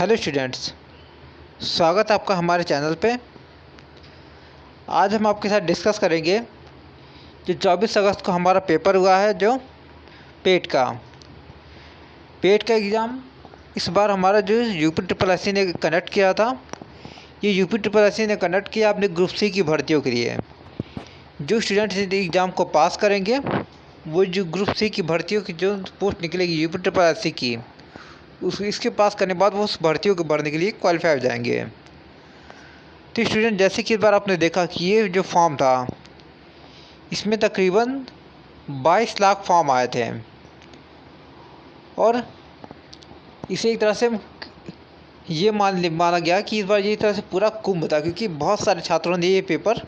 Hello students, स्वागत है आपका हमारे चैनल पे। आज हम आपके साथ डिस्कस करेंगे जो 24 अगस्त को हमारा पेपर हुआ है, जो पेट का एग्ज़ाम। इस बार हमारा जो यूपी ट्रिपल एस सी ने कंडक्ट किया था, ये यूपी ट्रिपल एस सी ने कंडक्ट किया अपने ग्रुप सी की भर्तियों के लिए। जो स्टूडेंट्स इस एग्ज़ाम को पास करेंगे वो जो ग्रुप सी की भर्तियों की जो पोस्ट निकलेगी यूपी ट्रिपल एस सी की, इसके पास करने के बाद वो उस भर्तियों को भरने के लिए क्वालिफाई हो जाएंगे। तो स्टूडेंट, जैसे कि इस बार आपने देखा कि ये जो फॉर्म था, इसमें तकरीबन 22 लाख फॉर्म आए थे और इसे एक तरह से ये माना गया कि इस बार ये तरह से पूरा कुंभ था, क्योंकि बहुत सारे छात्रों ने ये पेपर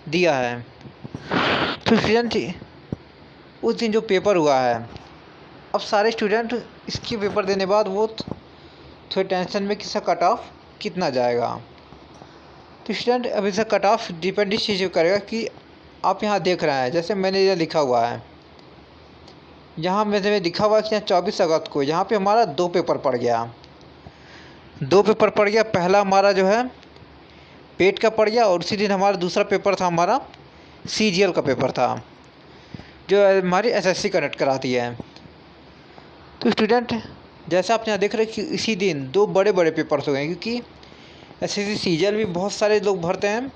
दिया है। तो स्टूडेंट, उस दिन जो पेपर हुआ है, अब सारे स्टूडेंट इसके पेपर देने बाद वो थोड़े टेंशन में कि इसका कट ऑफ कितना जाएगा। तो स्टूडेंट, अब इसका कट ऑफ डिपेंड इस चीज़ पर करेगा कि आप यहाँ देख रहे हैं, जैसे मैंने ये लिखा हुआ है, यहाँ मैंने लिखा हुआ है कि यहाँ 24 अगस्त को यहाँ पे हमारा दो पेपर पड़ गया। पहला हमारा जो है पेट का पड़ गया, और उसी दिन हमारा दूसरा पेपर था, हमारा CGL का पेपर था, जो हमारी SSC कंडक्ट कराती है। तो स्टूडेंट, जैसा आप यहाँ देख रहे हैं कि इसी दिन दो बड़े बड़े पेपर्स हो गए, क्योंकि SSC CGL भी बहुत सारे लोग भरते हैं,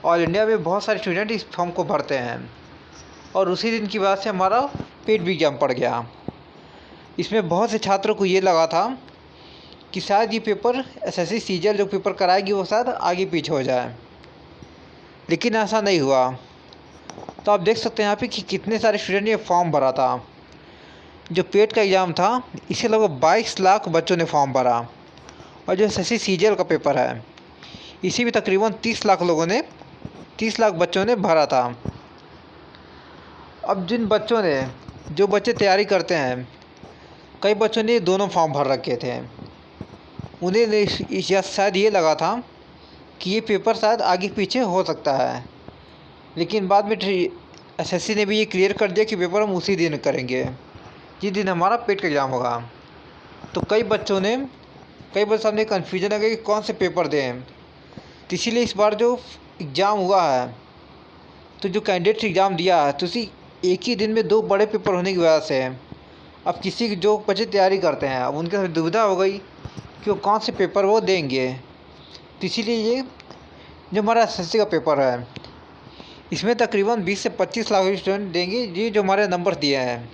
ऑल इंडिया में बहुत सारे स्टूडेंट इस फॉर्म को भरते हैं, और उसी दिन की वजह से हमारा पेट भी एग्जाम पड़ गया। इसमें बहुत से छात्रों को ये लगा था कि शायद ये पेपर SSC CGL जो पेपर कराएगी वो शायद आगे पीछे हो जाए, लेकिन ऐसा नहीं हुआ। तो आप देख सकते हैं यहाँ पे कि कितने सारे स्टूडेंट ने फॉर्म भरा था। जो पेट का एग्ज़ाम था, इसे लगभग 22 लाख बच्चों ने फॉर्म भरा, और जो SSC CGL का पेपर है, इसी भी तकरीबन 30 लाख बच्चों ने भरा था। अब जो बच्चे तैयारी करते हैं, कई बच्चों ने दोनों फॉर्म भर रखे थे। उन्हें शायद ये लगा था कि ये पेपर शायद आगे पीछे हो सकता है, लेकिन बाद में SSC ने भी ये क्लियर कर दिया कि पेपर हम उसी दिन करेंगे जिस दिन हमारा पेट का एग्ज़ाम होगा। तो कई बच्चों सामने कन्फ्यूजन है कि कौन से पेपर दें। तो इसीलिए इस बार जो एग्ज़ाम हुआ है, तो जो कैंडिडेट एग्ज़ाम दिया है, तो उसी एक ही दिन में दो बड़े पेपर होने की वजह से अब किसी जो बच्चे तैयारी करते हैं, अब उनके साथ दुविधा हो गई कि वो कौन से पेपर वो देंगे। तो इसीलिए ये जो हमारा SSC का पेपर है, इसमें तकरीबन 20 से 25 लाख स्टूडेंट देंगे। ये जो हमारे नंबर दिए हैं,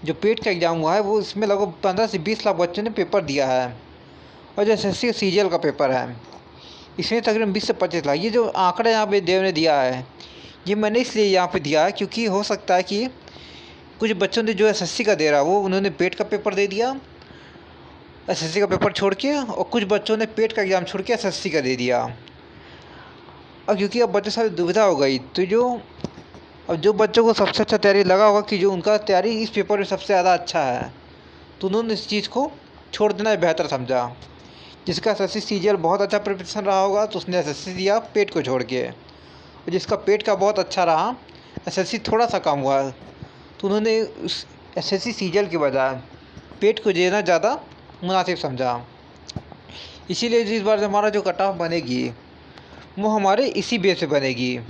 जो पेट का एग्ज़ाम हुआ है, वो इसमें लगभग 15 से 20 लाख बच्चों ने पेपर दिया है, और जो SSC CGL का पेपर है, इसमें तकरीबन 20 से 25 लाख। ये जो आंकड़ा यहाँ पे देव ने दिया है, ये मैंने इसलिए यहाँ पे दिया है क्योंकि हो सकता है कि कुछ बच्चों ने जो SSC का दे रहा वो उन्होंने पेट का पेपर दे दिया SSC का पेपर छोड़ के, और कुछ बच्चों ने पेट का एग्ज़ाम छोड़ के SSC का दे दिया। अब क्योंकि अब बच्चों सारी दुविधा हो गई, तो जो बच्चों को सबसे अच्छा तैयारी लगा होगा कि जो उनका तैयारी इस पेपर में सबसे ज़्यादा अच्छा है, तो उन्होंने इस चीज़ को छोड़ देना बेहतर समझा। जिसका SSC CGL बहुत अच्छा प्रिपरेशन रहा होगा, तो उसने SSC दिया पेट को छोड़ के, और जिसका पेट का बहुत अच्छा रहा, SSC थोड़ा सा कम हुआ, तो उन्होंने उस SSC CGL के बजाय पेट को देना ज़्यादा मुनासिब समझा। इसीलिए इस बार हमारा जो कट ऑफ बनेगी, वो हमारे इसी बेस पे बनेगी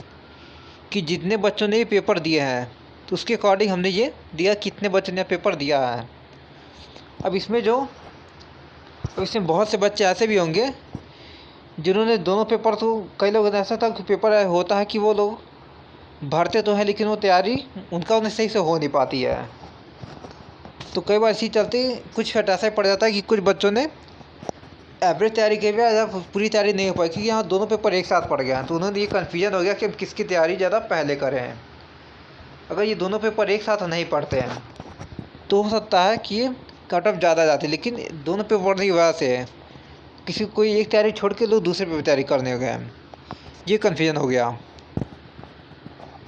कि जितने बच्चों ने ये पेपर दिए हैं, तो उसके अकॉर्डिंग हमने ये दिया कितने बच्चों ने पेपर दिया है। अब इसमें बहुत से बच्चे ऐसे भी होंगे जिन्होंने दोनों पेपर, तो कई लोग ऐसा था कि पेपर होता है कि वो लोग भरते तो हैं, लेकिन वो तैयारी उन्हें सही से हो नहीं पाती है। तो कई बार इसी चलते कुछ ऐसा पड़ जाता है कि कुछ बच्चों ने एवरेज तैयारी की या पूरी तैयारी नहीं हो पाई, क्योंकि यहाँ दोनों पेपर एक साथ पड़ गए हैं। तो उन्होंने ये कन्फ्यूजन हो गया कि हम किसकी तैयारी ज़्यादा पहले करें। अगर ये दोनों पेपर एक साथ नहीं पढ़ते हैं, तो हो सकता है कि ये कट ऑफ ज़्यादा जाती है, लेकिन दोनों पेपर पढ़ने की वजह से कोई एक तैयारी छोड़ के लोग दूसरे पेपर तैयारी करने हो गए, ये कन्फ्यूजन हो गया।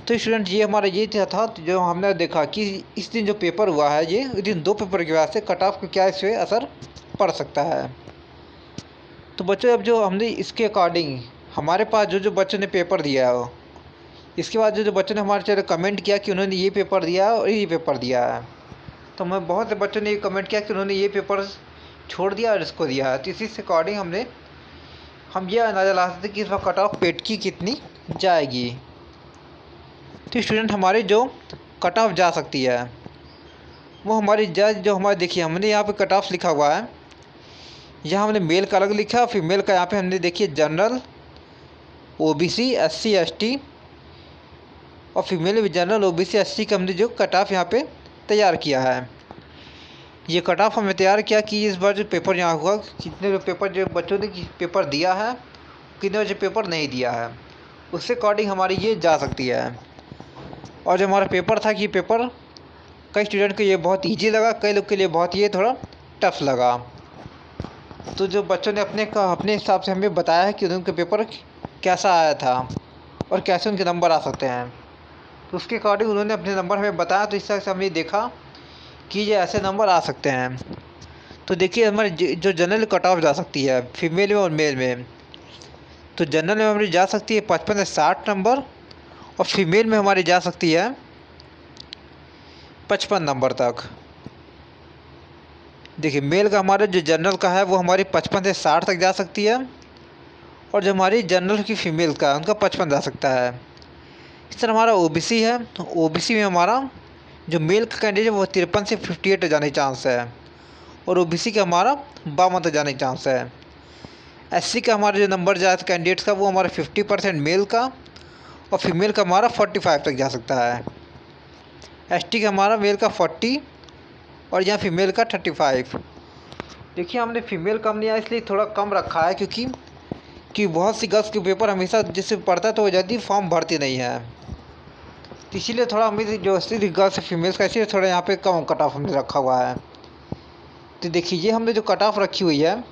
तो स्टूडेंट, ये हमारा ये था जो हमने देखा कि इस दिन जो पेपर हुआ है, ये इस दिन दो पेपर की वजह से कट ऑफ को क्या इससे असर पड़ सकता है। तो बच्चों, अब जो हमने इसके अकॉर्डिंग हमारे पास जो बच्चों ने पेपर दिया है, इसके बाद जो बच्चों ने हमारे चैनल कमेंट किया कि उन्होंने ये पेपर दिया और ये पेपर दिया है, तो मैं बहुत से बच्चों ने ये कमेंट किया कि उन्होंने ये पेपर छोड़ दिया और इसको दिया है। तो इसी से अकॉर्डिंग हम ये अंदाज़ा लगा सकते हैं कि इस बार कट ऑफ पेट की कितनी जाएगी। तो स्टूडेंट हमारी जो कट ऑफ जा सकती है वो हमारी जज जो हमारे देखिए हमने यहाँ पे कट ऑफ लिखा हुआ है। यहाँ हमने मेल का अलग लिखा, फीमेल का यहाँ पे हमने देखिए जनरल, ओबीसी, एससी, एसटी और फीमेल में जनरल, ओबीसी, एससी का हमने जो कट ऑफ यहाँ पे तैयार किया है। ये कट ऑफ हमने तैयार किया कि इस बार जो पेपर यहाँ हुआ, कितने जो पेपर जो बच्चों ने पेपर दिया है, कितने जो पेपर नहीं दिया है, उससे अकॉर्डिंग हमारी ये जा सकती है। और जो हमारा पेपर था कि पेपर कई स्टूडेंट को ये बहुत ईजी लगा, कई लोग के लिए बहुत ये थोड़ा टफ लगा। तो जो बच्चों ने अपने हिसाब से हमें बताया है कि उनके पेपर कैसा आया था और कैसे उनके नंबर आ सकते हैं, तो उसके अकॉर्डिंग उन्होंने अपने नंबर हमें बताया। तो इस तरह से हमने देखा कि ये ऐसे नंबर आ सकते हैं। तो देखिए हमारी जो जनरल कट ऑफ जा सकती है फीमेल में और मेल में, तो जनरल में हमारी जा सकती है 55 से 60 नंबर और फीमेल में हमारी जा सकती है 55 नंबर तक। देखिए मेल का हमारा जो जनरल का है वो हमारी 55 से 60 तक जा सकती है और जो हमारी जनरल की फ़ीमेल का उनका 55 जा सकता है। इस तरह हमारा ओबीसी है, तो ओबीसी में हमारा जो मेल का कैंडिडेट है वो 53 से 58 तक जाने की चांस है और ओबीसी का हमारा 52 तक जाने की चांस है। एससी का हमारा जो नंबर जाता है कैंडिडेट्स का वो हमारा 50% मेल का और फीमेल का हमारा 45 तक जा सकता है। एसटी का हमारा मेल का 40 और यहाँ फीमेल का 35। देखिए हमने फीमेल कम लिया इसलिए थोड़ा कम रखा है क्योंकि बहुत सी गर्ल्स के पेपर हमेशा जिससे पढ़ता है तो वो जल्दी फॉर्म भरती नहीं है, तो इसीलिए थोड़ा हमें जो असली गर्ल्स फीमेल्स का इसीलिए थोड़ा यहाँ पे कम कट ऑफ हमने रखा हुआ है। तो देखिए ये हमने जो कट ऑफ रखी हुई है,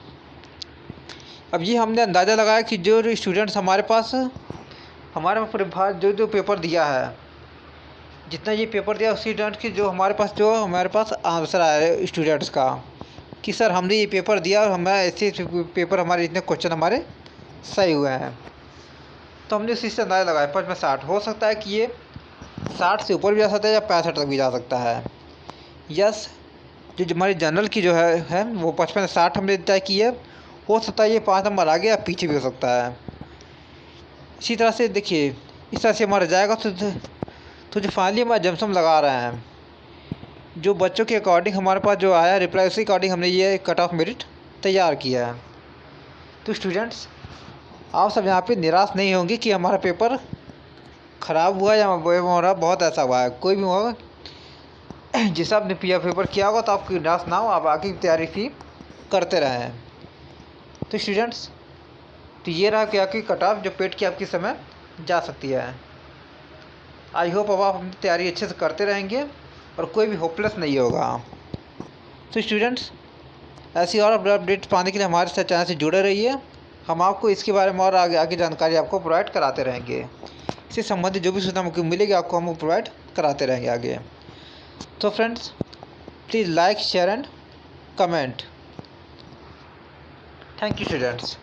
अब ये हमने अंदाज़ा लगाया कि जो स्टूडेंट्स हमारे पास जो पेपर दिया है, जितना ये पेपर दिया उसी स्टूडेंट की जो हमारे पास आंसर आया है स्टूडेंट्स का कि सर हमने ये पेपर दिया और हमारा ऐसे पेपर हमारे इतने क्वेश्चन हमारे सही हुए हैं। तो हमने उसी से अंदाज़ा लगाया 55 60 हो सकता है कि ये 60 से ऊपर भी जा सकता है या 65 तक भी जा सकता है। यस जो हमारी जनरल की जो है वो 55 से 60 हमने तय की है। हो सकता है ये 5 नंबर आगे या पीछे भी हो सकता है। इसी तरह से देखिए इस तरह से हमारा जाएगा। तो जो फाइनली हमारा जमसम लगा रहे हैं, जो बच्चों के अकॉर्डिंग हमारे पास जो आया रिप्लाई उसी अकॉर्डिंग हमने ये कट ऑफ मेरिट तैयार किया है। तो स्टूडेंट्स आप सब यहाँ पे निराश नहीं होंगे कि हमारा पेपर ख़राब हुआ या हमारा बहुत ऐसा हुआ है, कोई भी होगा जिस आपने पेपर किया होगा तो आपको निराश ना हो, आप आगे की तैयारी भी करते रहें। तो स्टूडेंट्स तो ये रहा कि आपकी कट ऑफ जो पेट की आपकी समय जा सकती है। आई होप अब आप अपनी तैयारी अच्छे से करते रहेंगे और कोई भी होपलेस नहीं होगा। तो स्टूडेंट्स ऐसी और अपडेट्स पाने के लिए हमारे साथ चैनल से जुड़े रहिए। हम आपको इसके बारे में और आगे जानकारी आपको प्रोवाइड कराते रहेंगे। इससे संबंधित जो भी सूचना हमको मिलेगी आपको हम प्रोवाइड कराते रहेंगे आगे। तो friends please like share and comment. Thank you students.